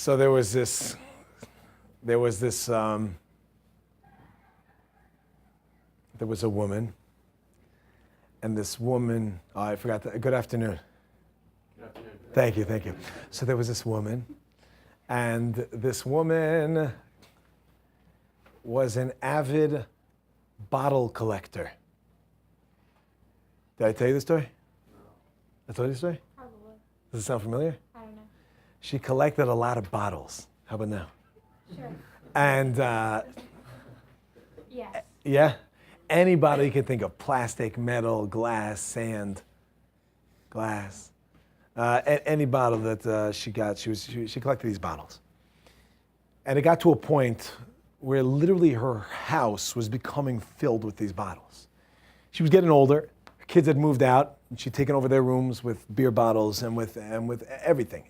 So there was this there was a woman, and this woman, oh, I forgot that. Good afternoon. Good afternoon. Thank you. So there was this woman, and this woman was an avid bottle collector. Did I tell you the story? No. I told you the story? Probably. Does it sound familiar? I don't know. She collected a lot of bottles. How about now? Sure. And Yes. yeah, any bottle you can think of: plastic, metal, glass, sand, glass. Any bottle that she got, she collected these bottles. And it got to a point where literally her house was becoming filled with these bottles. She was getting older. Her kids had moved out, and she'd taken over their rooms with beer bottles and with everything.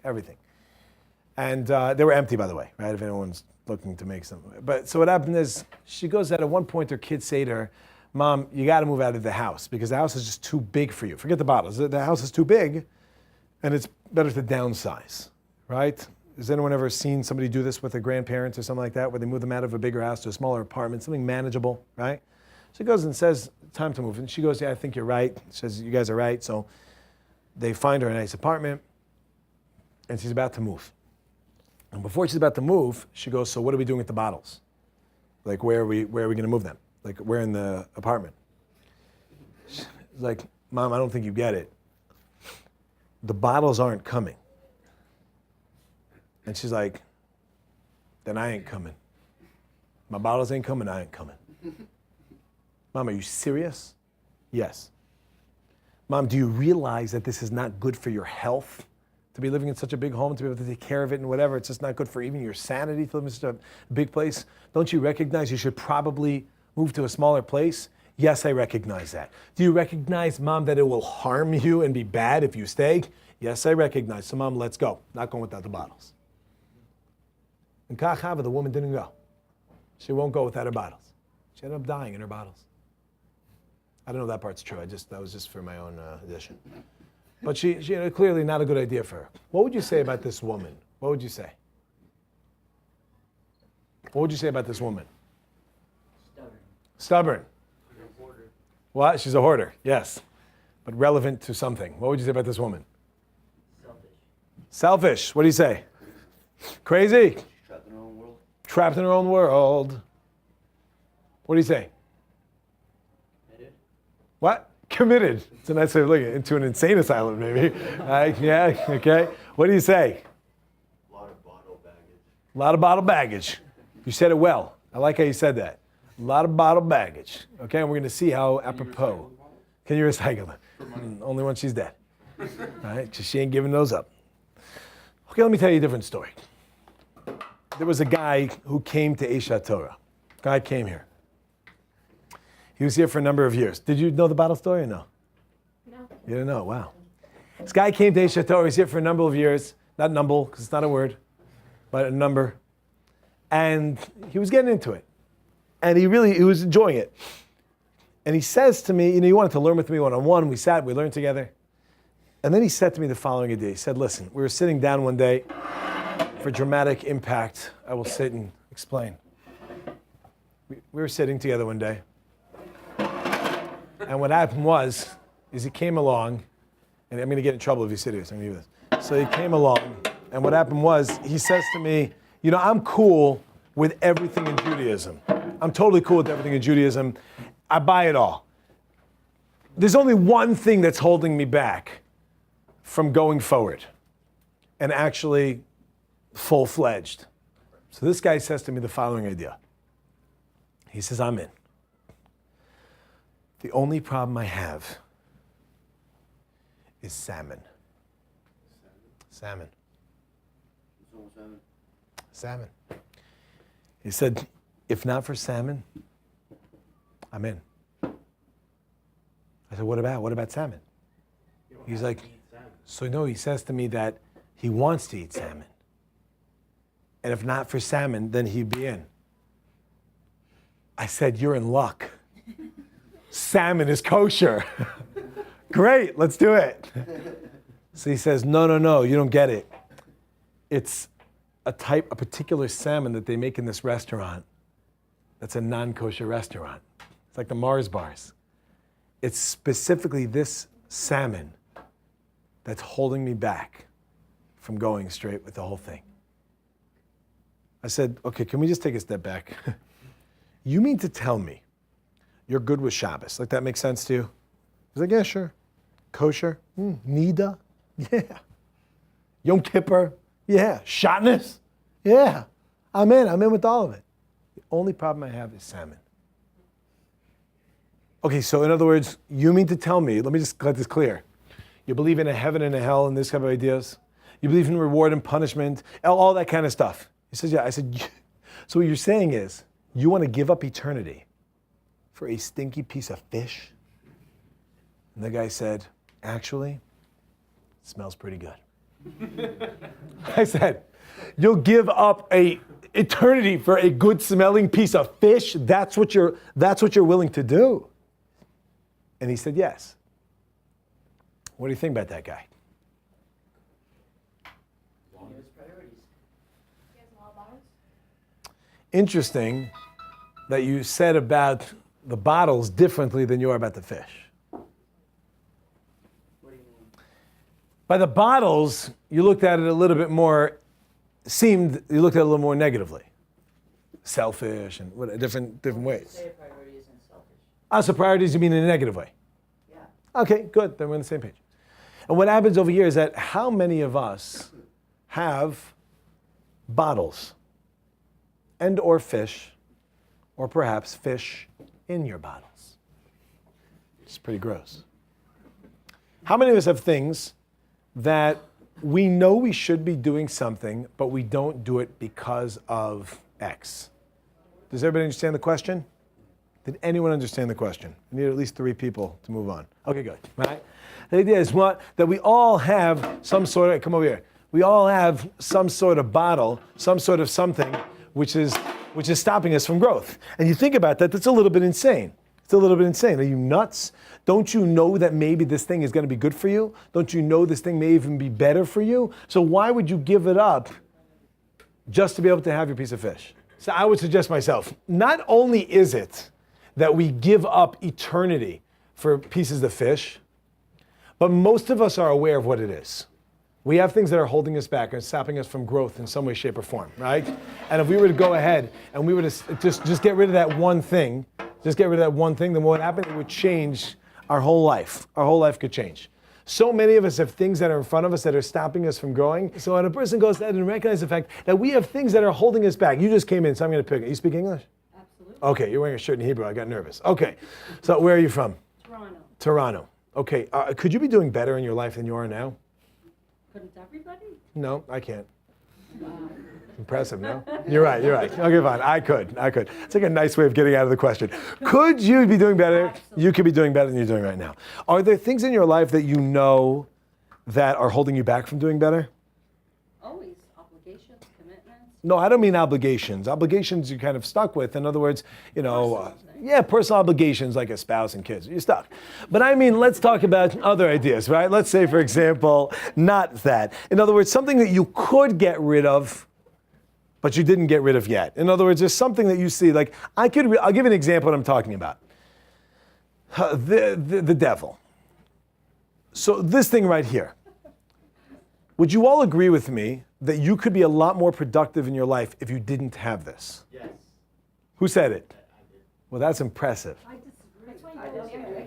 And they were empty, by the way, right? If anyone's looking to make some. But so what happened is, she goes at one point, her kids say to her, "Mom, you got to move out of the house because the house is just too big for you. Forget the bottles. The house is too big, and it's better to downsize, right?" Has anyone ever seen somebody do this with their grandparents or something like that, where they move them out of a bigger house to a smaller apartment, something manageable, right? So he goes and says, "Time to move." And she goes, "Yeah, I think you're right." She says, "You guys are right." So they find her a nice apartment, and she's about to move. And before she's about to move, she goes, "So what are we doing with the bottles? Like, where are we going to move them? Like, where in the apartment?" She's like, "Mom, I don't think you get it. The bottles aren't coming." And she's like, "Then I ain't coming. My bottles ain't coming, I ain't coming." "Mom, are you serious?" "Yes." "Mom, do you realize that this is not good for your health? To be living in such a big home, to be able to take care of it and whatever, it's just not good for even your sanity to live in such a big place. Don't you recognize you should probably move to a smaller place?" "Yes, I recognize that." "Do you recognize, Mom, that it will harm you and be bad if you stay?" "Yes, I recognize. So, Mom, let's go." Not going without the bottles. And Kachava, the woman didn't go. She won't go without her bottles. She ended up dying in her bottles. I don't know if that part's true. That was just for my own addition. But she clearly not a good idea for her. What would you say about this woman? What would you say? What would you say about this woman? Stubborn. She's a hoarder. What? She's a hoarder, yes. But relevant to something. What would you say about this woman? Selfish. Selfish. What do you say? Crazy. She's trapped in her own world. Trapped in her own world. What do you say? Committed. What? Committed. It's a nice way of looking at it. Into an insane asylum, maybe. Yeah, okay. What do you say? A lot of bottle baggage. A lot of bottle baggage. You said it well. I like how you said that. A lot of bottle baggage. Okay, and we're going to see how apropos. Can you recycle it? Only when she's dead. All right, because she ain't giving those up. Okay, let me tell you a different story. There was a guy who came to Eshat Torah. Guy came here. He was here for a number of years. Did you know the bottle story or no? No. You didn't know? Wow. This guy came to Eshat Torah. He was here for a number of years. Not number, because it's not a word, but a number. And he was getting into it. And he was enjoying it. And he says to me, he wanted to learn with me one-on-one. We sat, we learned together. And then he said to me the following day, he said, "Listen, we were sitting down one day for dramatic impact. I will sit and explain. We were sitting together one day. And what happened was he came along, and I'm going to get in trouble if you sit here, so I'm going to do this. So he came along, and what happened was he says to me, I'm cool with everything in Judaism. I'm totally cool with everything in Judaism. I buy it all. There's only one thing that's holding me back from going forward and actually full-fledged." So this guy says to me the following idea. He says, "I'm in. The only problem I have is salmon." Salmon. Salmon. He said, "If not for salmon, I'm in." I said, "What about? What about salmon?" He's like, so no, he says to me that he wants to eat salmon. And if not for salmon, then he'd be in. I said, "You're in luck. Salmon is kosher." "Great, let's do it." So he says, no, you don't get it. It's a particular salmon that they make in this restaurant that's a non-kosher restaurant. It's like the Mars bars. It's specifically this salmon that's holding me back from going straight with the whole thing. I said, okay, can we just take a step back? You mean to tell me you're good with Shabbos? Like, that makes sense to you? He's like, yeah, sure. Kosher? Nida? Yeah. Yom Kippur? Yeah. Shatnez? Yeah. I'm in with all of it. The only problem I have is salmon. Okay, so in other words, you mean to tell me, let me just get this clear. You believe in a heaven and a hell and this kind of ideas? You believe in reward and punishment, all that kind of stuff. He says, yeah. I said, so what you're saying is, you want to give up eternity for a stinky piece of fish? And the guy said, actually, it smells pretty good. I said, you'll give up a eternity for a good smelling piece of fish? That's what you're willing to do? And he said, yes. What do you think about that guy? Interesting that you said about the bottles differently than you are about the fish. What do you mean? By the bottles, you looked at it a little bit more, you looked at it a little more negatively. Selfish and different ways. Say a priority isn't selfish. So priorities you mean in a negative way? Yeah. Okay, good, then we're on the same page. And what happens over here is that how many of us have bottles and or fish, or perhaps fish in your bottles? It's pretty gross. How many of us have things that we know we should be doing something, but we don't do it because of X? Does everybody understand the question? Did anyone understand the question? I need at least 3 people to move on. Okay, good. All right. The idea is that we all have some sort of, come over here. We all have some sort of bottle, some sort of something, which is stopping us from growth. And you think about that, that's a little bit insane. It's a little bit insane. Are you nuts? Don't you know that maybe this thing is going to be good for you? Don't you know this thing may even be better for you? So why would you give it up just to be able to have your piece of fish? So I would suggest myself, not only is it that we give up eternity for pieces of fish, but most of us are aware of what it is. We have things that are holding us back and stopping us from growth in some way, shape, or form, right? And if we were to go ahead and we were to just get rid of that one thing, then what would happen? It would change our whole life. Our whole life could change. So many of us have things that are in front of us that are stopping us from growing. So when a person goes ahead and recognizes the fact that we have things that are holding us back. You just came in, so I'm going to pick it. You speak English? Absolutely. Okay, you're wearing a shirt in Hebrew. I got nervous. Okay, so where are you from? Toronto. Toronto. Okay, could you be doing better in your life than you are now? Couldn't everybody? No, I can't. Wow. Impressive, no? You're right. Okay, fine. I could. It's like a nice way of getting out of the question. Could you be doing better? Absolutely. You could be doing better than you're doing right now. Are there things in your life that you know that are holding you back from doing better? Always obligations, commitments. No, I don't mean obligations. Obligations you're kind of stuck with. In other words, personal obligations like a spouse and kids. You're stuck. But I mean, let's talk about other ideas, right? Let's say, for example, not that. In other words, something that you could get rid of, but you didn't get rid of yet. In other words, there's something that you see, like, I'll give you an example of what I'm talking about. The devil. So this thing right here. Would you all agree with me that you could be a lot more productive in your life if you didn't have this? Yes. Who said it? I did. Well, that's impressive. I disagree.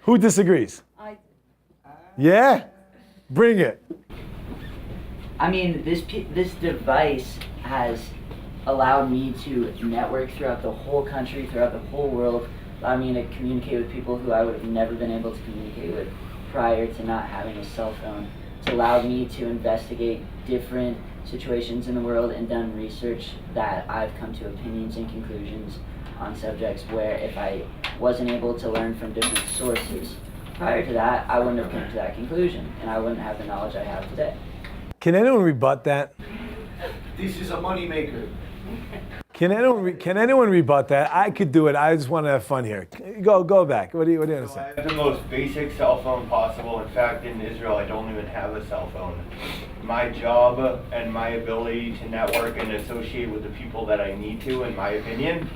Who disagrees? I Yeah? Bring it. I mean, this device has allowed me to network throughout the whole country, throughout the whole world, allowed me to communicate with people who I would have never been able to communicate with prior to not having a cell phone. It's allowed me to investigate different situations in the world and done research that I've come to opinions and conclusions on subjects where if I wasn't able to learn from different sources prior to that, I wouldn't have come to that conclusion and I wouldn't have the knowledge I have today. Can anyone rebut that? This is a moneymaker. Can anyone rebut that? I could do it. I just want to have fun here. Go back. What do you want to So I say? have the most basic cell phone possible. In fact, in Israel, I don't even have a cell phone. my job and my ability to network and associate with the people that I need to, in my opinion,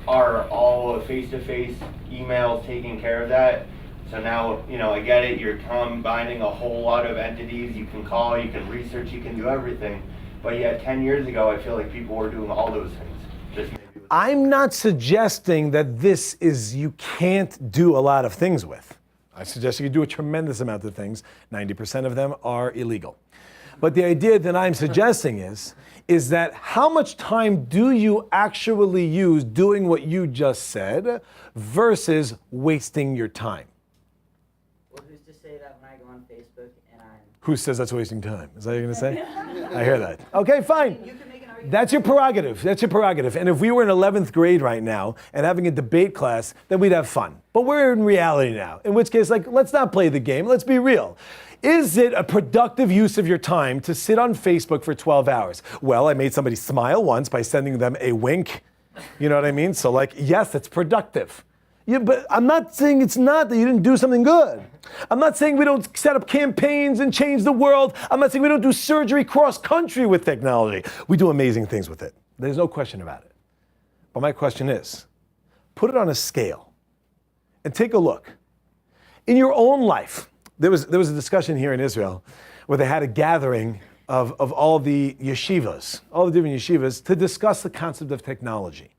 are all face-to-face emails taking care of that. So now, I get it, you're combining a whole lot of entities, you can call, you can research, you can do everything. But yeah, 10 years ago, I feel like people were doing all those things. Just maybe with I'm not suggesting that this is you can't do a lot of things with. I suggest you can do a tremendous amount of things. 90% of them are illegal. But the idea that I'm suggesting is that how much time do you actually use doing what you just said versus wasting your time? Well, who's to say that when I go on Facebook and I'm... Who says that's wasting time? Is that what you're going to say? I hear that. Okay, fine. You can make an argument. That's your prerogative. That's your prerogative. And if we were in 11th grade right now and having a debate class, then we'd have fun. But we're in reality now, in which case, let's not play the game. Let's be real. Is it a productive use of your time to sit on Facebook for 12 hours? Well, I made somebody smile once by sending them a wink. You know what I mean? So yes, it's productive. Yeah, but I'm not saying it's not, that you didn't do something good. I'm not saying we don't set up campaigns and change the world. I'm not saying we don't do surgery cross-country with technology. We do amazing things with it. There's no question about it. But my question is, put it on a scale and take a look. In your own life, there was a discussion here in Israel where they had a gathering of all the yeshivas, all the different yeshivas, to discuss the concept of technology.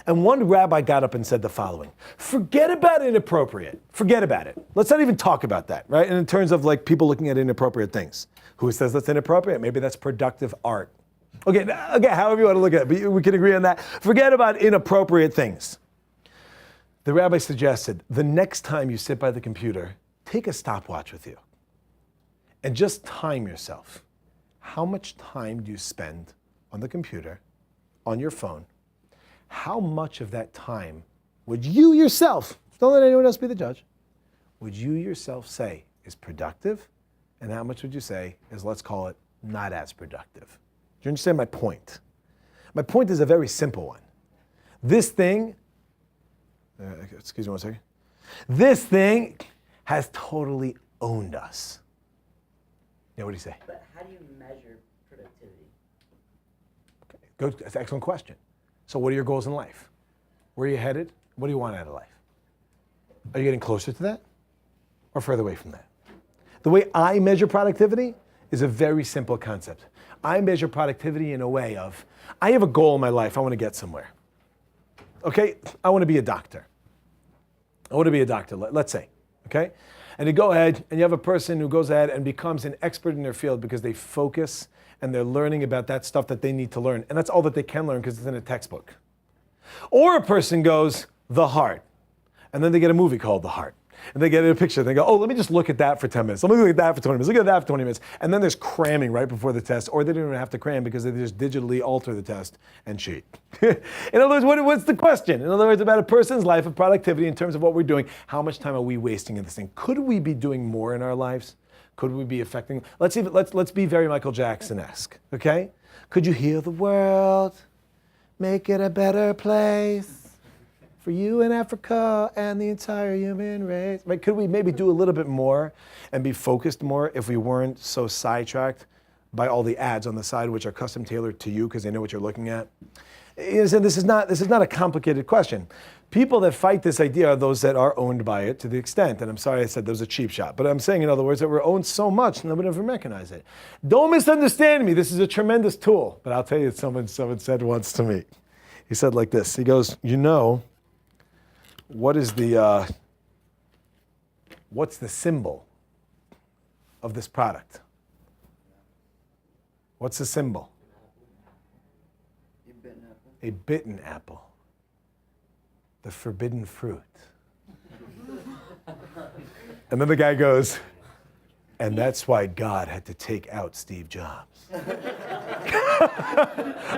And one rabbi got up and said the following: forget about inappropriate. Forget about it. Let's not even talk about that, right? And in terms of people looking at inappropriate things. Who says that's inappropriate? Maybe that's productive art. Okay, however you want to look at it, but we can agree on that. Forget about inappropriate things. The rabbi suggested the next time you sit by the computer, take a stopwatch with you and just time yourself. How much time do you spend on the computer, on your phone? How much of that time would you yourself, don't let anyone else be the judge, would you yourself say is productive? And how much would you say is, let's call it, not as productive? Do you understand my point? My point is a very simple one. This thing, excuse me one second. This thing has totally owned us. Yeah, what do you say? But how do you measure productivity? Okay, that's an excellent question. So what are your goals in life? Where are you headed? What do you want out of life? Are you getting closer to that or further away from that? The way I measure productivity is a very simple concept. I measure productivity in a way of, I have a goal in my life. I want to get somewhere. Okay? I want to be a doctor. I want to be a doctor, let's say. Okay? And you go ahead and you have a person who goes ahead and becomes an expert in their field because they focus and they're learning about that stuff that they need to learn. And that's all that they can learn because it's in a textbook. Or a person goes, the heart. And then they get a movie called The Heart. And they get a picture. They go, oh, let me just look at that for 10 minutes. Let me look at that for 20 minutes. Look at that for 20 minutes. And then there's cramming right before the test. Or they don't even have to cram because they just digitally alter the test and cheat. In other words, what's the question? In other words, about a person's life of productivity in terms of what we're doing. How much time are we wasting in this thing? Could we be doing more in our lives? Could we be affecting? Let's be very Michael Jackson-esque, okay? Could you heal the world, make it a better place for you in Africa and the entire human race? Right? Could we maybe do a little bit more and be focused more if we weren't so sidetracked by all the ads on the side, which are custom tailored to you because they know what you're looking at? This is not a complicated question. People that fight this idea are those that are owned by it to the extent, and I'm sorry I said there was a cheap shot, but I'm saying, in other words, that we're owned so much, nobody ever recognize it. Don't misunderstand me. This is a tremendous tool. But I'll tell you, someone said once to me. He said like this. He goes, what is what's the symbol of this product? What's the symbol? A bitten apple. The forbidden fruit. And then the guy goes, and that's why God had to take out Steve Jobs.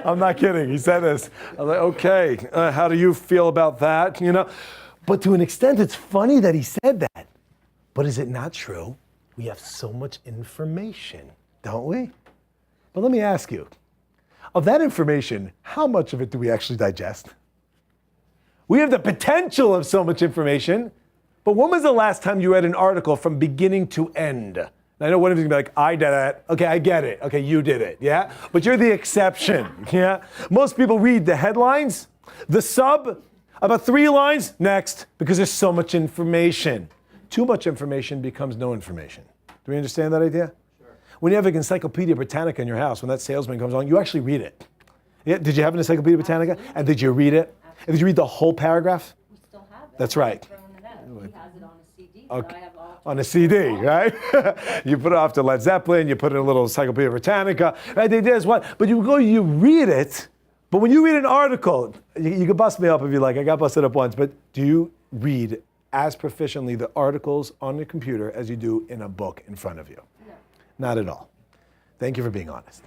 I'm not kidding. He said this. I'm like, okay, how do you feel about that? But to an extent, it's funny that he said that. But is it not true? We have so much information, don't we? But let me ask you, of that information, how much of it do we actually digest? We have the potential of so much information, but when was the last time you read an article from beginning to end? Now I know one of you is going to be like, I did it. Okay, I get it. Okay, you did it, yeah? But you're the exception, yeah? Most people read the headlines, the sub, about 3 lines, next, because there's so much information. Too much information becomes no information. Do we understand that idea? Sure. When you have an Encyclopedia Britannica in your house, when that salesman comes along, you actually read it. Yeah, did you have an Encyclopedia Britannica? Absolutely. And did you read it? And did you read the whole paragraph? We still have that. That's right. Throwing it out. He has it on a CD Okay. that I have all. On a CD, right? You put it off to Led Zeppelin, you put it in a little Encyclopedia Britannica, right? The idea is what? But you go, you read it, but when you read an article, you can bust me up if you like, I got busted up once, but do you read as proficiently the articles on the computer as you do in a book in front of you? No. Not at all. Thank you for being honest.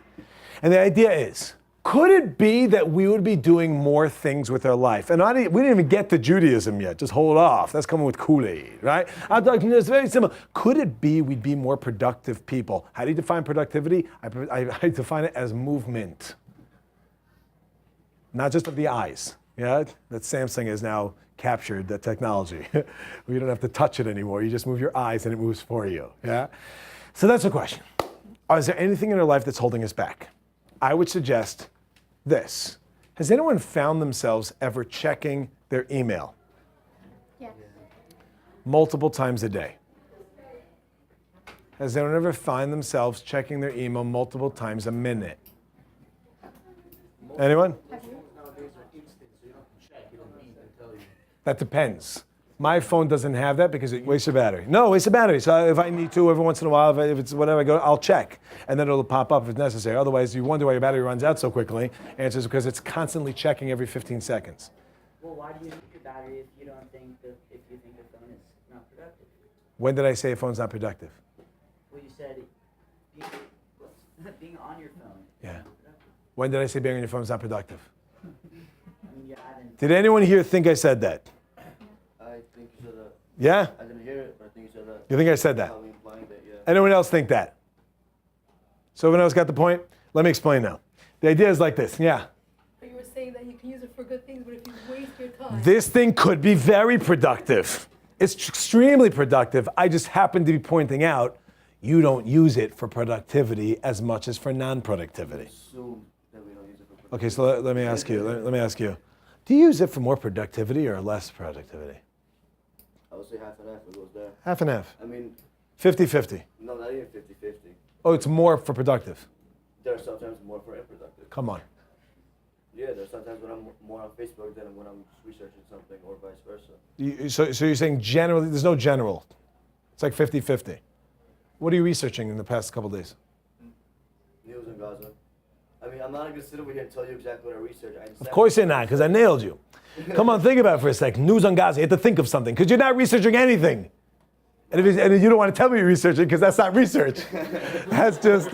And the idea is, could it be that we would be doing more things with our life? And we didn't even get to Judaism yet. Just hold off. That's coming with Kool-Aid, right? I'm talking, it's very simple. Could it be we'd be more productive people? How do you define productivity? I define it as movement. Not just of the eyes, yeah? That Samsung has now captured the technology. We don't have to touch it anymore. You just move your eyes and it moves for you, yeah? So that's the question. Is there anything in our life that's holding us back? I would suggest this. Has anyone found themselves ever checking their email? Yes. Multiple times a day? Has anyone ever find themselves checking their email multiple times a minute? Anyone? That depends. My phone doesn't have that because it wastes a battery. No, it wastes a battery. So if I need to every once in a while, if it's whatever, I'll check. And then it'll pop up if it's necessary. Otherwise, you wonder why your battery runs out so quickly. Answer is because it's constantly checking every 15 seconds. Well, why do you need your battery if you don't think that if you think your phone is not productive? When did I say a phone's not productive? Well, you said being on your phone. Yeah. Is not productive. When did I say being on your phone is not productive? I mean, you haven't. Did anyone here think I said that? I think you said that. Yeah? I didn't hear it, but I think you said that. You think I said that? Probably implying that, yeah. Anyone else think that? So everyone else got the point? Let me explain now. The idea is like this, yeah. But you were saying that you can use it for good things, but if you waste your time. This thing could be very productive. It's extremely productive. I just happen to be pointing out you don't use it for productivity as much as for non-productivity. Assume that we don't use it for. Okay, so let me ask you. Let me ask you. Do you use it for more productivity or less productivity? I would say half and half. It goes there. Half and half. I mean, 50-50. no, not even 50-50. Oh, it's more for productive. There are sometimes more for unproductive. Come on. Yeah, there's sometimes when I'm more on Facebook than when I'm researching something, or vice versa. So you're saying generally, there's no general. It's like 50-50. What are you researching in the past couple days? News in Gaza. I mean, I'm not gonna sit over here and tell you exactly what I research. Of course you're not, because I nailed you. Come on, think about it for a second. News on Gaza. You have to think of something, because you're not researching anything. And if you don't want to tell me you're researching, because that's not research. That's just,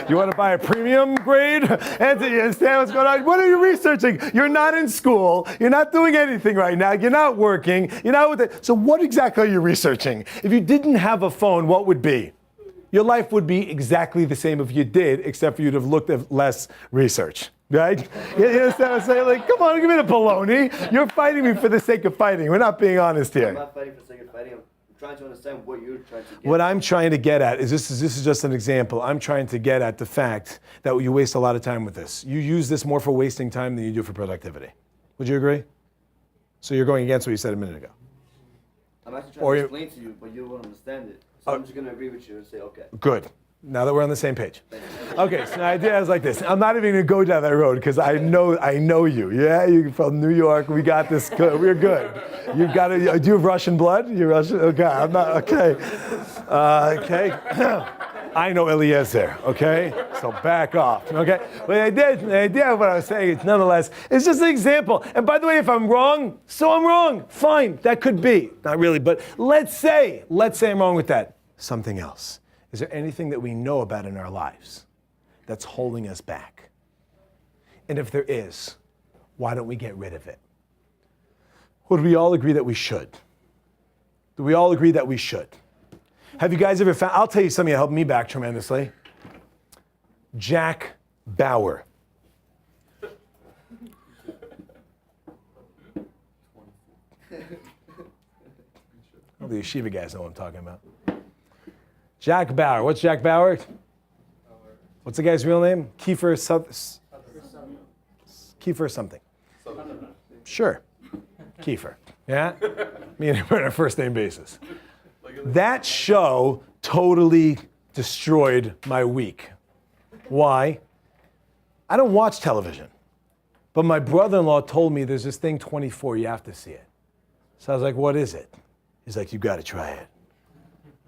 you want to buy a premium grade? Anthony, you understand what's going on? What are you researching? You're not in school. You're not doing anything right now. You're not working. You're not with it. So what exactly are you researching? If you didn't have a phone, what would be? Your life would be exactly the same if you did, except for you'd have looked at less research. Right? You understand what I'm saying? Like, come on, give me the baloney. You're fighting me for the sake of fighting. We're not being honest I'm here. not fighting for the sake of fighting. I'm trying to understand what you're trying to get. What I'm trying to get at is this is just an example. I'm trying to get at the fact that you waste a lot of time with this. You use this more for wasting time than you do for productivity. Would you agree? So you're going against what you said a minute ago. I'm actually trying Or to you- explain to you, but you won't understand it. So I'm just gonna agree with you and say, okay. Good. Now that we're on the same page. Okay, so the idea is like this. I'm not even gonna go down that road because I know you. Yeah, you're from New York. We got this. Good. We're good. You've got to. Do you have Russian blood? You're Russian. Okay, I'm not. Okay. Okay. I know Eliezer. Okay, so back off. Okay. But the idea of what I was saying is, nonetheless, it's just an example. And by the way, if I'm wrong, so I'm wrong. Fine, that could be. Not really, but let's say I'm wrong with that. Something else. Is there anything that we know about in our lives that's holding us back? And if there is, why don't we get rid of it? Would we all agree that we should? Do we all agree that we should? Have you guys ever found, I'll tell you something that helped me back tremendously. Jack Bauer. The yeshiva guys know what I'm talking about. Jack Bauer. What's Jack Bauer? What's the guy's real name? Kiefer something. Sure. Kiefer. Yeah? Me and him are on a first name basis. That show totally destroyed my week. Why? I don't watch television. But my brother-in-law told me there's this thing 24, you have to see it. So I was like, what is it? He's like, you got to try it.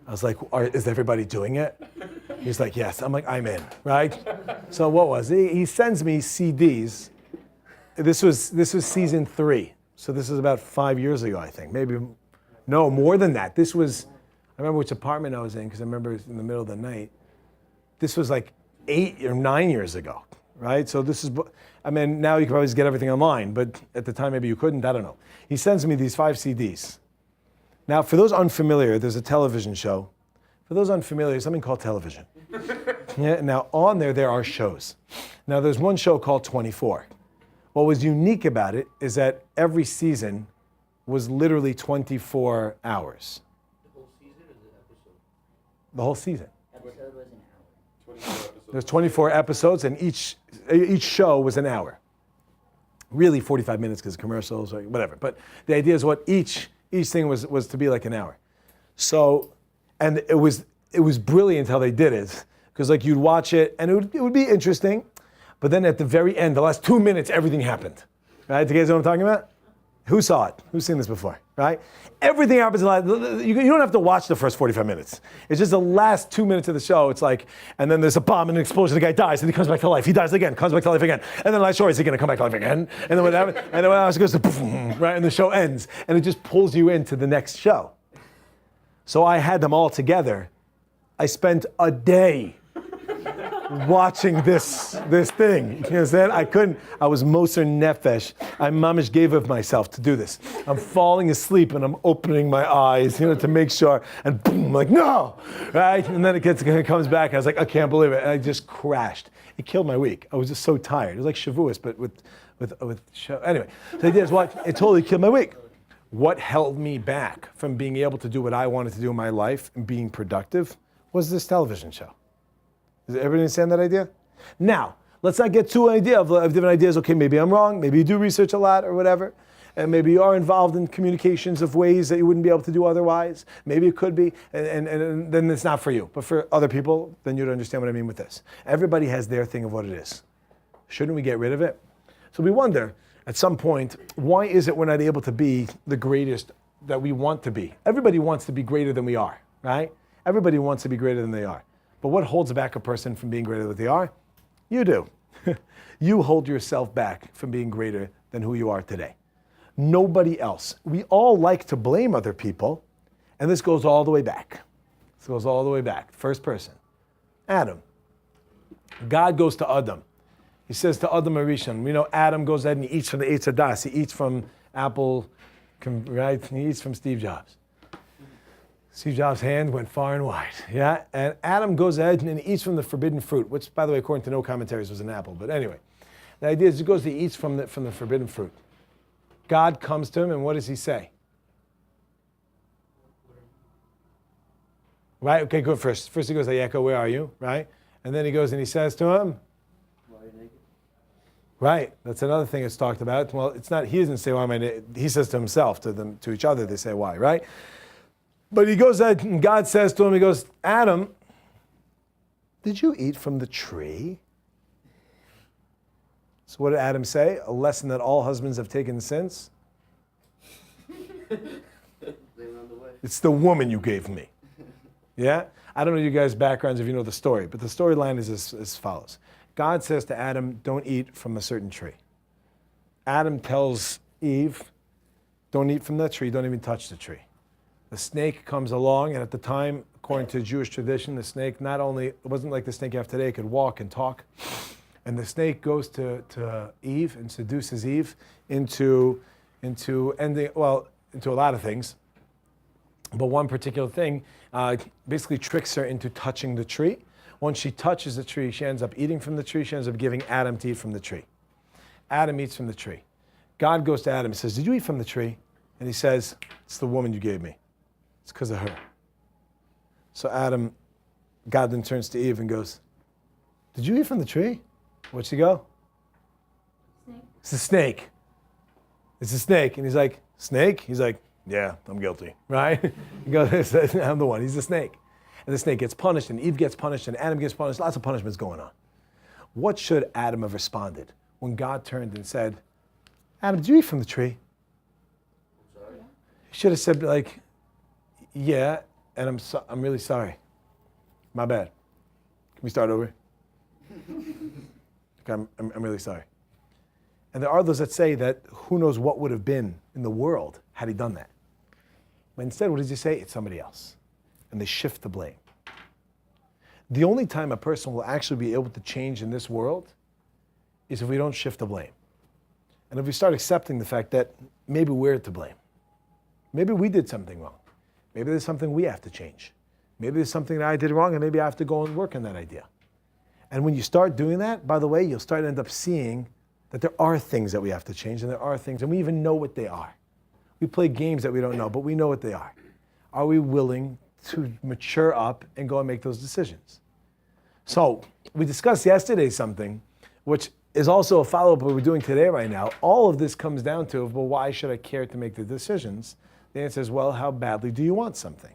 I was like, is everybody doing it? He's like, yes. I'm like, I'm in, right? So what was it? He sends me CDs. This was season 3. So this is about 5 years ago, I think. Maybe, no, more than that. I remember which apartment I was in, because I remember it was in the middle of the night. This was like 8 or 9 years ago, right? So this is, now you can always get everything online, but at the time maybe you couldn't, I don't know. He sends me these 5 CDs. Now, for those unfamiliar, there's a television show. For those unfamiliar, something called television. Yeah, now, on there are shows. Now, there's one show called 24. What was unique about it is that every season was literally 24 hours. The whole season or the episode? The whole season. Episode was an hour. 24 episodes. There's 24 episodes, and each show was an hour. Really 45 minutes because commercials or whatever. But the idea is what each thing was to be like an hour. So, and it was brilliant how they did it, because like you'd watch it and it would be interesting, but then at the very end, the last 2 minutes, everything happened. Right? Do you guys know what I'm talking about? Who saw it? Who's seen this before? Right? Everything happens in you don't have to watch the first 45 minutes. It's just the last 2 minutes of the show. It's like, and then there's a bomb and an explosion. The guy dies and he comes back to life. He dies again, comes back to life again. And then last story is he going to come back to life again? And then what happens? And then when else goes to boom, right? And the show ends. And it just pulls you into the next show. So I had them all together. I spent a day watching this thing. You understand? I was Moser Nefesh. I mamish gave of myself to do this. I'm falling asleep and I'm opening my eyes, to make sure, and boom, I'm like, no! Right? And then it comes back, and I was like, I can't believe it. And I just crashed. It killed my week. I was just so tired. It was like Shavuos, but with show. Anyway, so I did is watch. It totally killed my week. What held me back from being able to do what I wanted to do in my life and being productive was this television show. Does everybody understand that idea? Now, let's not get too idea of different ideas. Okay, maybe I'm wrong. Maybe you do research a lot or whatever. And maybe you are involved in communications of ways that you wouldn't be able to do otherwise. Maybe it could be, and then it's not for you. But for other people, then you'd understand what I mean with this. Everybody has their thing of what it is. Shouldn't we get rid of it? So we wonder, at some point, why is it we're not able to be the greatest that we want to be? Everybody wants to be greater than we are, right? Everybody wants to be greater than they are. But what holds back a person from being greater than they are? You do. You hold yourself back from being greater than who you are today. Nobody else. We all like to blame other people, and this goes all the way back. This goes all the way back. First person, Adam. God goes to Adam. He says to Adam Arishon, Adam goes ahead and he eats from the Eitz Hadas. He eats from Apple, right? He eats from Steve Jobs. Steve Jobs' hand went far and wide, yeah? And Adam goes ahead and he eats from the forbidden fruit, which, by the way, according to no commentaries, was an apple. But anyway, the idea is he goes, he eats from the forbidden fruit. God comes to him, and what does he say? Right? Okay, good. First he goes, Yaakov, where are you? Right? And then he goes and he says to him, Why are you naked? right. That's another thing that's talked about. Well, it's not, he doesn't say, why am I naked? He says to himself, to each other, they say, why, right? But he goes, and God says to him, he goes, Adam, did you eat from the tree? So what did Adam say? A lesson that all husbands have taken since? It's the woman you gave me. Yeah? I don't know you guys' backgrounds if you know the story, but the storyline is as follows. God says to Adam, don't eat from a certain tree. Adam tells Eve, don't eat from that tree, don't even touch the tree. The snake comes along, and at the time, according to Jewish tradition, the snake it wasn't like the snake you have today, it could walk and talk. And the snake goes to Eve and seduces Eve into a lot of things. But one particular thing basically tricks her into touching the tree. Once she touches the tree, she ends up eating from the tree. She ends up giving Adam to eat from the tree. Adam eats from the tree. God goes to Adam and says, did you eat from the tree? And he says, it's the woman you gave me. It's because of her. So Adam God then turns to Eve and goes, did you eat from the tree? What'd she go? Snake. It's a snake. It's a snake. And he's like, snake? He's like, yeah, I'm guilty, right? He goes, I'm the one. He's a snake. And the snake gets punished, and Eve gets punished, and Adam gets punished. Lots of punishments going on. What should Adam have responded when God turned and said, Adam, did you eat from the tree? I'm sorry. He should have said, like, yeah, and I'm really sorry. My bad. Can we start over? Okay, I'm really sorry. And there are those that say that who knows what would have been in the world had he done that. But instead, what does he say? It's somebody else. And they shift the blame. The only time a person will actually be able to change in this world is if we don't shift the blame. And if we start accepting the fact that maybe we're to blame. Maybe we did something wrong. Maybe there's something we have to change. Maybe there's something that I did wrong and maybe I have to go and work on that idea. And when you start doing that, by the way, you'll start to end up seeing that there are things that we have to change and there are things, and we even know what they are. We play games that we don't know, but we know what they are. Are we willing to mature up and go and make those decisions? So we discussed yesterday something which is also a follow-up of what we're doing today right now. All of this comes down to, well, why should I care to make the decisions? The answer is, well, how badly do you want something?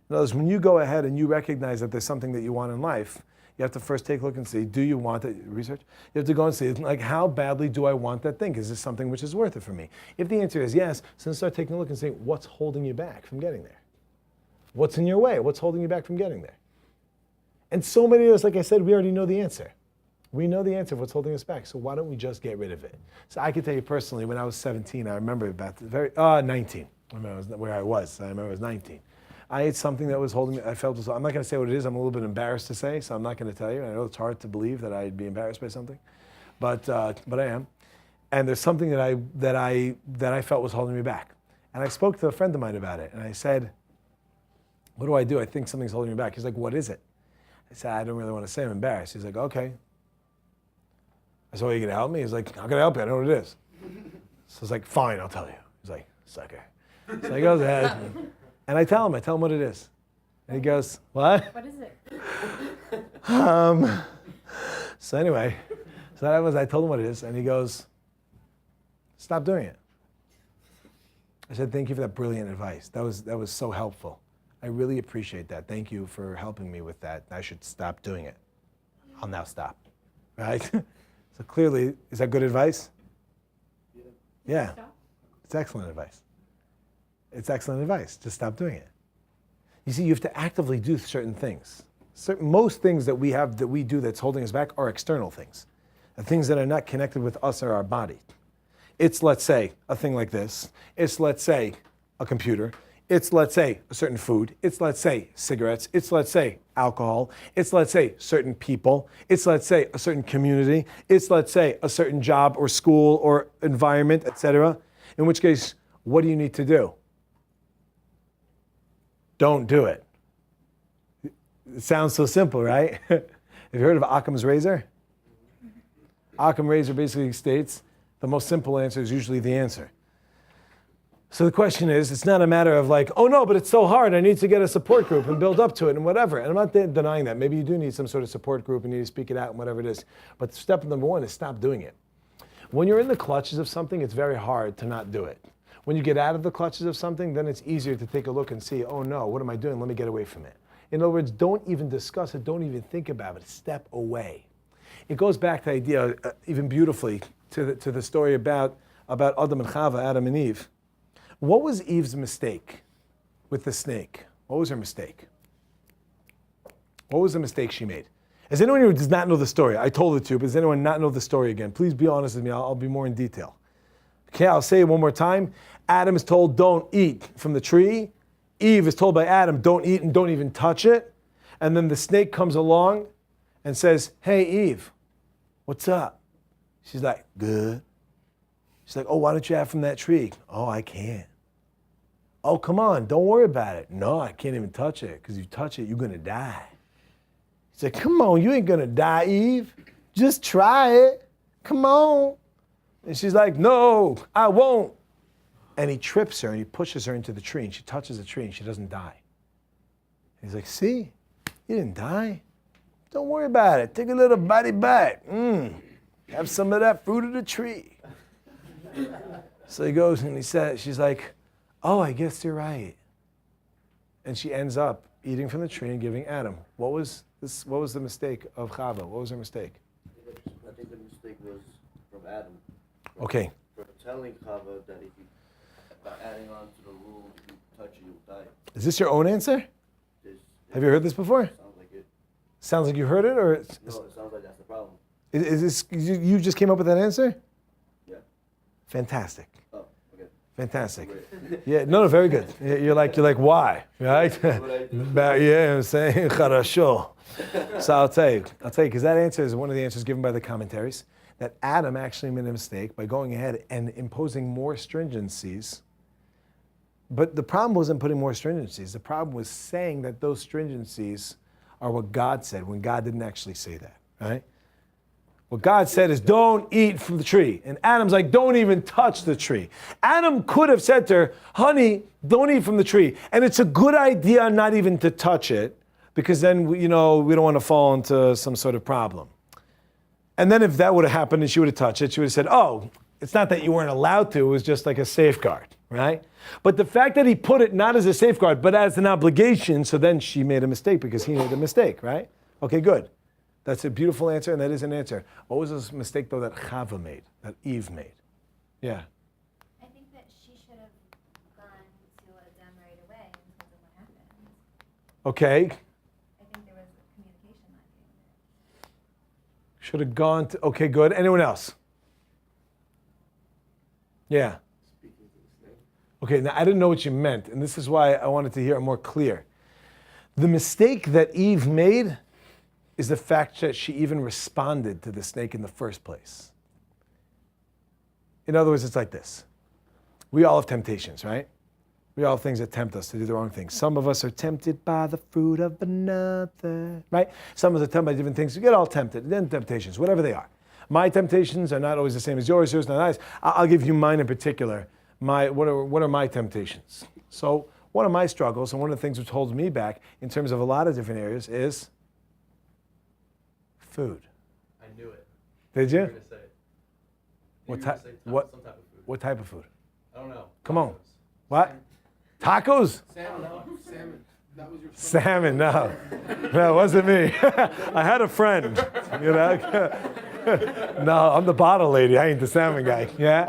In other words, when you go ahead and you recognize that there's something that you want in life, you have to first take a look and see, do you want it? Research. You have to go and see, like, how badly do I want that thing? Is this something which is worth it for me? If the answer is yes, then start taking a look and saying, what's holding you back from getting there? What's in your way? What's holding you back from getting there? And so many of us, like I said, we already know the answer. We know the answer of what's holding us back, so why don't we just get rid of it? So I can tell you personally, when I was 17, I remember about the 19. I remember where I was. I remember I was 19. I ate something that was holding me. I felt, I'm not going to say what it is. I'm a little bit embarrassed to say, so I'm not going to tell you. I know it's hard to believe that I'd be embarrassed by something, but I am. And there's something that I felt was holding me back. And I spoke to a friend of mine about it, and I said, what do? I think something's holding me back. He's like, what is it? I said, I don't really want to say. I'm embarrassed. He's like, okay. I said, well, are you going to help me? He's like, how can I help you? I know what it is. So I was like, fine, I'll tell you. He's like, sucker. So he goes ahead. And I tell him what it is. And he goes, what? What is it? So anyway, I told him what it is, and he goes, stop doing it. I said, thank you for that brilliant advice. That was so helpful. I really appreciate that. Thank you for helping me with that. I should stop doing it. I'll now stop. Right? So clearly, is that good advice? Yeah. Stop. It's excellent advice. It's excellent advice. Just stop doing it. You see, you have to actively do certain things. Most things that we do that's holding us back are external things. The things that are not connected with us or our body. It's, let's say, a thing like this. It's, let's say, a computer. It's, let's say, a certain food. It's, let's say, cigarettes. It's, let's say, alcohol. It's, let's say, certain people. It's, let's say, a certain community. It's, let's say, a certain job or school or environment, etc. In which case, what do you need to do? Don't do it. It sounds so simple, right? Have you heard of Occam's razor? Occam's razor basically states the most simple answer is usually the answer. So the question is, it's not a matter of like, oh no, but it's so hard, I need to get a support group and build up to it and whatever. And I'm not denying that. Maybe you do need some sort of support group and you need to speak it out and whatever it is. But step number one is stop doing it. When you're in the clutches of something, it's very hard to not do it. When you get out of the clutches of something, then it's easier to take a look and see, oh no, what am I doing? Let me get away from it. In other words, don't even discuss it, don't even think about it, step away. It goes back to the idea, even beautifully, to the story about Adam and Chava, Adam and Eve. What was Eve's mistake with the snake? What was her mistake? What was the mistake she made? Is anyone who does not know the story? I told it to you, but does anyone not know the story again? Please be honest with me, I'll be more in detail. Okay, I'll say it one more time. Adam is told, don't eat from the tree. Eve is told by Adam, don't eat and don't even touch it. And then the snake comes along and says, hey, Eve, what's up? She's like, good. She's like, oh, why don't you have from that tree? Oh, I can't. Oh, come on, don't worry about it. No, I can't even touch it, because if you touch it, you're going to die. He's like, come on, you ain't going to die, Eve. Just try it. Come on. And she's like, no, I won't. And he trips her and he pushes her into the tree and she touches the tree and she doesn't die. And he's like, see, You didn't die. Don't worry about it. Take a little bitey bite. Have some of that fruit of the tree. So he goes and she's like, oh, I guess you're right. And she ends up eating from the tree and giving Adam. What was the mistake of Chava? What was her mistake? I think the mistake was from Adam. Okay. For telling Chava that if you, by adding on to the rule, if you touch it, you'll die. Is this your own answer? Have you heard this before? Sounds like it. Sounds like you heard it, or No, it sounds like that's the problem. is this you just came up with that answer? Yeah. Fantastic. Oh, okay. Fantastic. Great. Yeah, no, very good. You're like, why, right? Yeah, I'm saying, charasho. So I'll tell you, because that answer is one of the answers given by the commentaries, that Adam actually made a mistake by going ahead and imposing more stringencies. But the problem wasn't putting more stringencies. The problem was saying that those stringencies are what God said when God didn't actually say that, right? What God said is, don't eat from the tree. And Adam's like, don't even touch the tree. Adam could have said to her, honey, don't eat from the tree. And it's a good idea not even to touch it, because then, we don't want to fall into some sort of problem. And then if that would have happened and she would have touched it, she would have said, oh, it's not that you weren't allowed to, it was just like a safeguard, right? But the fact that he put it not as a safeguard, but as an obligation, so then she made a mistake because he made a mistake, right? Okay, good. That's a beautiful answer, and that is an answer. What was this mistake, though, that Chava made, that Eve made? Yeah. I think that she should have gone to Adam right away because of what happened. Okay. I think there was a communication lacking there. Should have gone to, okay, good. Anyone else? Yeah. Okay, now I didn't know what you meant, and this is why I wanted to hear it more clear. The mistake that Eve made is the fact that she even responded to the snake in the first place. In other words, it's like this. We all have temptations, right? We all have things that tempt us to do the wrong thing. Some of us are tempted by the fruit of another, right? Some of us are tempted by different things. We get all tempted, then temptations, whatever they are. My temptations are not always the same as yours. Yours are not nice. I'll give you mine in particular. What are my temptations? So one of my struggles, and one of the things which holds me back in terms of a lot of different areas, is food. I knew it. Did you? What were you gonna say? What You were type? gonna say What? some type of food. What type of food? I don't know. Come on. Tacos. What? Tacos? Salmon. That was your Salmon? No, no, it wasn't me. I had a friend. No, I'm the bottle lady. I ain't the salmon guy. Yeah.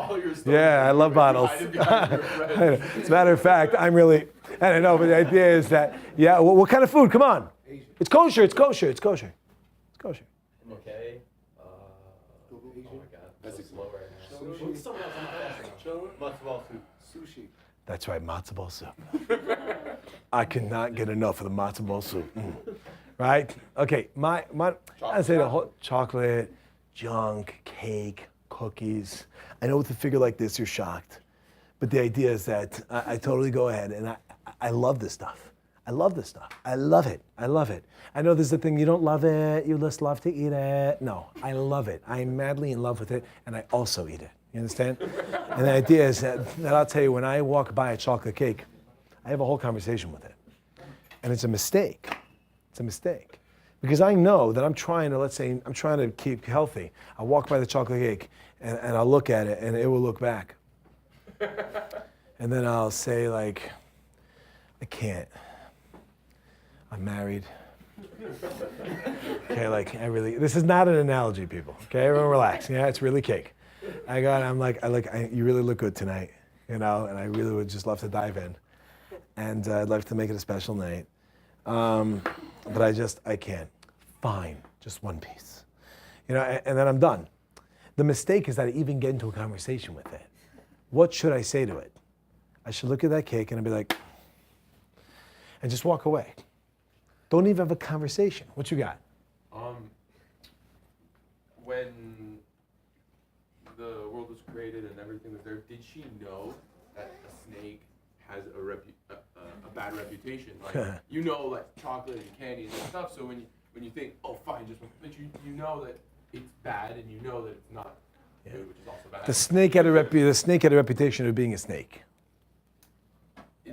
Yeah, I love bottles. As a matter of fact, I don't know, but the idea is that, yeah. What kind of food? Come on. It's kosher. It's kosher. It's kosher. It's kosher. Okay. Oh my God. That's so slow right now. What's someone else on my phone? Matzo soup. sushi. That's right, matzo ball soup. I cannot get enough of the matzo ball soup. Right? Okay, I say the whole chocolate, junk, cake, cookies. I know with a figure like this, you're shocked. But the idea is that I totally go ahead and I love this stuff. I love this stuff. I love it. I love it. I know there's a thing, you don't love it, you just love to eat it. No, I love it. I'm madly in love with it, and I also eat it. You understand? And the idea is that I'll tell you, when I walk by a chocolate cake, I have a whole conversation with it. And it's a mistake. It's a mistake. Because I know that I'm trying to keep healthy. I walk by the chocolate cake, and I'll look at it, and it will look back. And then I'll say, like, I can't. I'm married. Okay, this is not an analogy, people. Okay, everyone relax. Yeah, it's really cake. You really look good tonight, and I really would just love to dive in. And I'd love to make it a special night. But I can't. Fine, just one piece. And then I'm done. The mistake is that I even get into a conversation with it. What should I say to it? I should look at that cake and I'd be like, and just walk away. Don't even have a conversation. What you got? When the world was created and everything was there, did she know that a snake has a bad reputation? Like like chocolate and candy and stuff. So when you think, oh fine, but you know that it's bad and you know that it's not good, which is also bad. The snake had a reputation of being a snake.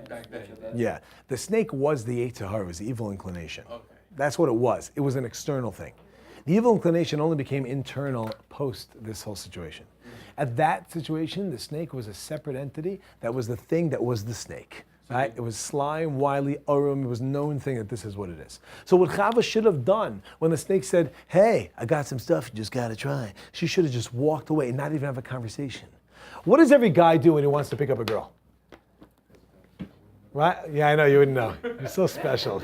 Back then. Yeah, the snake was the Yetzer Hara, it was the evil inclination. Okay. That's what it was. It was an external thing. The evil inclination only became internal post this whole situation. At that situation, the snake was a separate entity. That was the thing that was the snake. Right? It was sly, wily, urim. It was a known thing that this is what it is. So what Chava should have done when the snake said, hey, I got some stuff, you just got to try. She should have just walked away and not even have a conversation. What does every guy do when he wants to pick up a girl? Right? Yeah, I know, you wouldn't know. You're so special.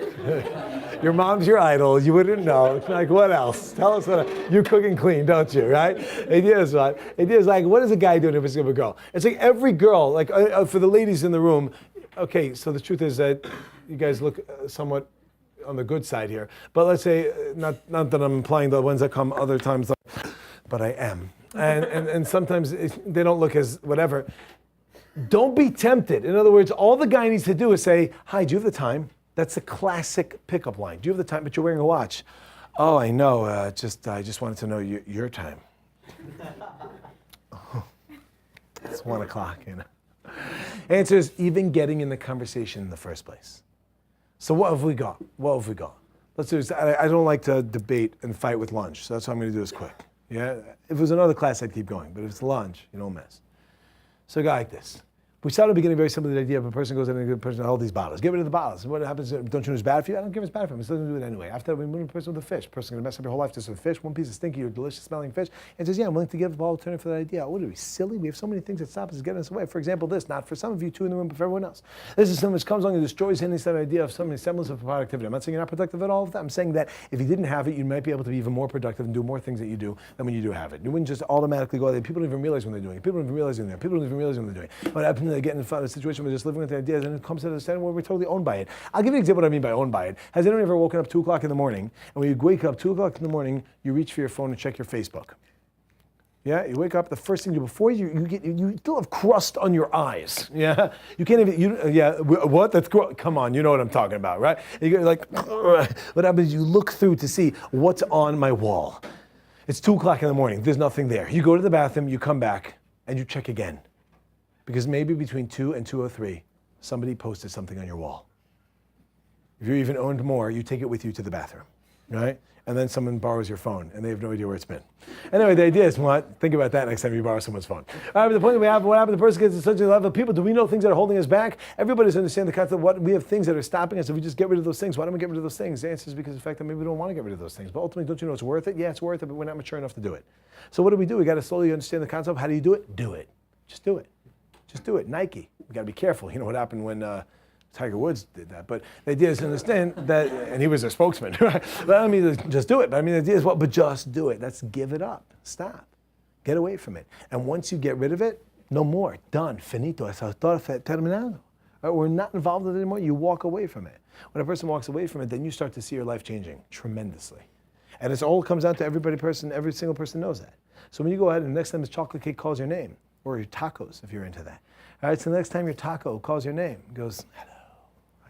Your mom's your idol, you wouldn't know. Like, what else? Tell us what, you cook and clean, don't you, right? Idea is what? Idea is like, what does a guy do if he's with a girl? It's like every girl, like for the ladies in the room, okay, so the truth is that you guys look somewhat on the good side here. But let's say, not that I'm implying the ones that come other times, but I am. And sometimes they don't look as whatever. Don't be tempted. In other words, all the guy needs to do is say, hi, do you have the time? That's a classic pickup line. Do you have the time, but you're wearing a watch? Oh, I know. I just wanted to know your time. Oh, it's 1 o'clock, you know. Answer is even getting in the conversation in the first place. So what have we got? What have we got? Let's do this. I don't like to debate and fight with lunch, so that's what I'm going to do this quick. Yeah. If it was another class, I'd keep going, but if it's lunch, you don't mess. So a guy like this. We started at the beginning very simply the idea of a person goes in and a person all these bottles. Get rid of the bottles. And what happens? Don't you know it's bad for you? I don't care if it's bad for him. He's still going to do it anyway. After that, we move a person with a fish. Person's going to mess up your whole life just with a fish. One piece of stinky or delicious smelling fish. And says, yeah, I'm willing to give up all turning for that idea. What are we, silly? We have so many things that stop us getting us away. For example, this, not for some of you two in the room, but for everyone else. This is something which comes along and destroys any sort of idea of some semblance of productivity. I'm not saying you're not productive at all of that. I'm saying that if you didn't have it, you might be able to be even more productive and do more things that you do than when you do have it. You wouldn't just automatically go there. People don't even realize when they're doing it. People don't even realize when they're doing it. People don't even realize when they're doing it. What happens is they get in front of a situation where they're just living with the ideas and it comes to the stand where we're totally owned by it. I'll give you an example of what I mean by owned by it. Has anyone ever woken up 2 o'clock in the morning, and when you wake up 2 o'clock in the morning, you reach for your phone and check your Facebook? Yeah, you wake up, the first thing you do, before you still have crust on your eyes. Yeah, you can't even, what? That's, come on, you know what I'm talking about, right? You're like, what happens is you look through to see what's on my wall. It's 2 o'clock in the morning, there's nothing there. You go to the bathroom, you come back, and you check again. Because maybe between 2 and 2:03, somebody posted something on your wall. If you're even owned more, you take it with you to the bathroom, right? And then someone borrows your phone, and they have no idea where it's been. Anyway, the idea is, what? Think about that next time you borrow someone's phone. All right, but the point we have, what happens, the person gets to such a level of people, do we know things that are holding us back? Everybody's understanding the concept of what we have things that are stopping us. If we just get rid of those things, why don't we get rid of those things? The answer is because of the fact that maybe we don't want to get rid of those things. But ultimately, don't you know it's worth it? Yeah, it's worth it, but we're not mature enough to do it. So what do? We got to slowly understand the concept. How do you do it? Do it. Just do it. Just do it. Nike. We got to be careful. You know what happened when Tiger Woods did that. But the idea is to understand that, and he was their spokesman, right? But I mean, just do it. But I mean, the idea is what? But just do it. That's give it up. Stop. Get away from it. And once you get rid of it, no more. Done. Finito. Terminado. Right? We're not involved with it anymore. You walk away from it. When a person walks away from it, then you start to see your life changing tremendously. And it all comes down to every single person knows that. So when you go ahead and next time the chocolate cake calls your name, or your tacos, if you're into that. All right, so the next time your taco calls your name, goes, hello,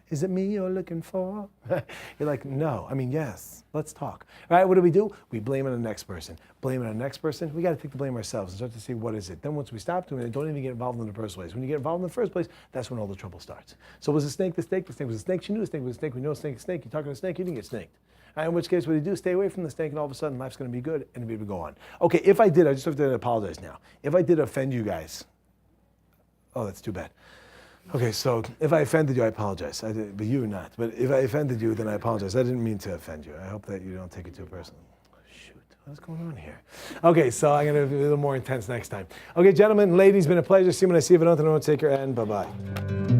is it me you're looking for? You're like, no, I mean, yes, let's talk. All right, what do? We blame it on the next person. Blame it on the next person, we gotta take the blame ourselves and start to see what is it. Then once we stop doing it, don't even get involved in the first place. When you get involved in the first place, that's when all the trouble starts. So was the snake the snake? The snake was a snake, she knew the snake was a snake, we know a snake is a snake, you're talking to a snake, you didn't get snaked. In which case, what do you do? Stay away from the snake, and all of a sudden, life's going to be good, and we will go on. Okay, if I did, I just have to apologize now. If I did offend you guys, oh, that's too bad. Okay, so if I offended you, I apologize. I did, but you not. But if I offended you, then I apologize. I didn't mean to offend you. I hope that you don't take it too personally. Shoot, what's going on here? Okay, so I'm going to be a little more intense next time. Okay, gentlemen, ladies, been a pleasure. See you when I see you. If I don't, then I won't take care, and bye-bye.